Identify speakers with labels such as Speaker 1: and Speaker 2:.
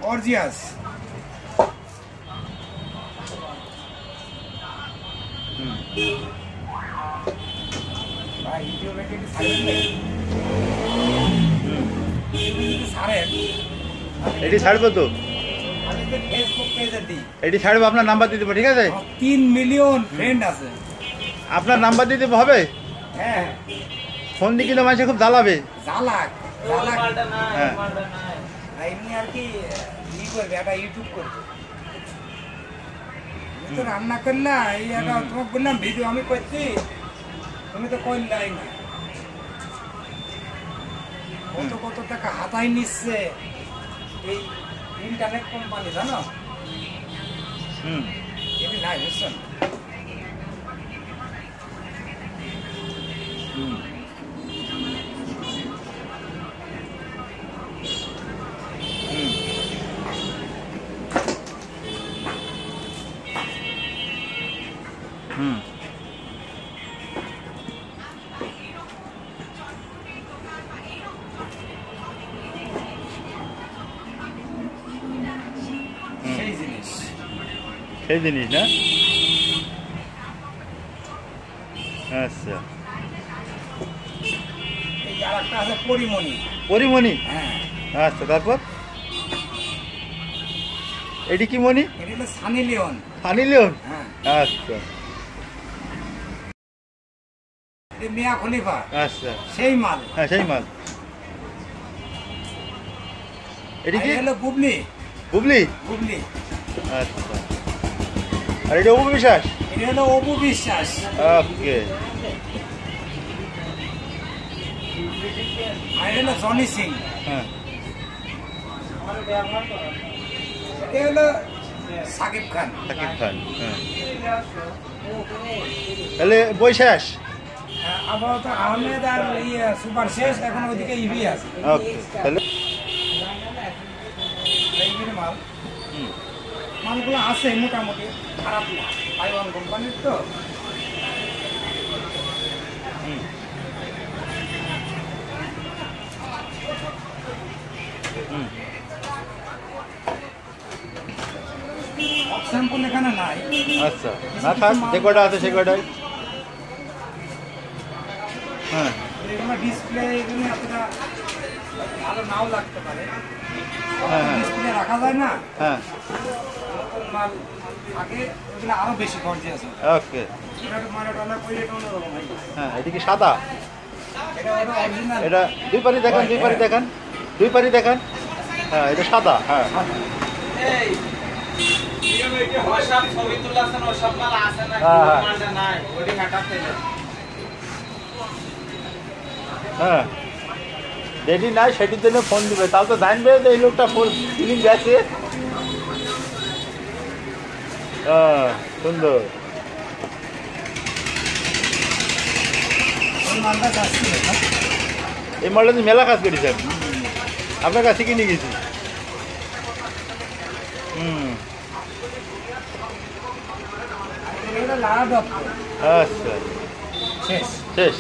Speaker 1: Gorgeous.
Speaker 2: এটি ছাড়বো তো, এটি ছাড়বো, আপনার নাম্বার দিয়ে দেবো, ঠিক আছে?
Speaker 1: 3 মিলিয়ন ফ্রেন্ড আছে।
Speaker 2: আপনার নাম্বার দিয়ে দেবো, হবে?
Speaker 1: হ্যাঁ,
Speaker 2: ফোন দিয়ে কিন্তু মানুষ খুব জ্বালাবে।
Speaker 1: জ্বালাক
Speaker 2: হ্যাঁ,
Speaker 1: এমনি আর কি ই করবে, একটা ইউটিউব করবে। তুমি তো রান্না করলা, এই একটা তোমাকে বললাম ভিডিও আমি করছি, তুমি তো করলাই না। কত কত টাকা হাতায় নিচ্ছে এই ইন্টারনেট কোম্পানি, জানো? এটি নাই, বুঝছেন?
Speaker 2: সেই জিনিস না? আচ্ছা,
Speaker 1: এই আরেকটা আছে পরিমণি।
Speaker 2: পরিমণি?
Speaker 1: হ্যাঁ।
Speaker 2: আচ্ছা, তারপর এটি কি মণি?
Speaker 1: এটি হলো সানি লিওন।
Speaker 2: সানি লিওন?
Speaker 1: হ্যাঁ।
Speaker 2: আচ্ছা,
Speaker 1: এটি মিয়া খলিফা।
Speaker 2: আচ্ছা,
Speaker 1: সেই মাল।
Speaker 2: হ্যাঁ, সেই মাল। এটি কি
Speaker 1: হলো বুবলি।
Speaker 2: বুবলি?
Speaker 1: বুবলি।
Speaker 2: আচ্ছা, আর এটা অপু বিশ্বাস?
Speaker 1: এটা হলো অপু বিশ্বাস।
Speaker 2: ওকে।
Speaker 1: আর এটা হলো জনি সিং।
Speaker 2: হ্যাঁ।
Speaker 1: এটা হলো সাকিব খান।
Speaker 2: সাকিব খান। হ্যাঁ, তাহলে বই শেষ?
Speaker 1: আপাতত আহমেদ আর সুপার শেষ, এখন ওইদিকে ইভি আছে।
Speaker 2: ওকে, তাহলে
Speaker 1: মাল মালগুলো আছে মোটামুটি, খারাপ না। তাইওয়ান কোম্পানির তো। স্যাম্পল এখানে নাই।
Speaker 2: আচ্ছা, না থাক, যে কটা আছে সে কটাই। হ্যাঁ,
Speaker 1: এগুলো ডিসপ্লে, এগুলো এতটা ভালো নাও লাগতে পারে।
Speaker 2: হ্যাঁ,
Speaker 1: ডিসপ্লে রাখা যায় না।
Speaker 2: হ্যাঁ,
Speaker 1: নতুন মাল থাকে, ওগুলো আরো বেশি গর্জিয়াস আছে।
Speaker 2: ওকে।
Speaker 1: হ্যাঁ,
Speaker 2: এটি কি সাদা?
Speaker 1: এটা হলো অরিজিনাল।
Speaker 2: এটা দুই পারি দেখান, দুই পারি দেখান, দুই পারি দেখান। হ্যাঁ, এটা সাদা। হ্যাঁ, হ্যাঁ, যেটি নাই সেটির জন্য ফোন দিবে, তাহলে তো জানবে যে এই লোকটা ফিলিং গেছে। হ্যাঁ, সুন্দর। এই মালটা তো মেলা কাজ করেছেন, আপনার কাছে কিনে গেছি। আচ্ছা,
Speaker 1: শেষ।
Speaker 2: শেষ।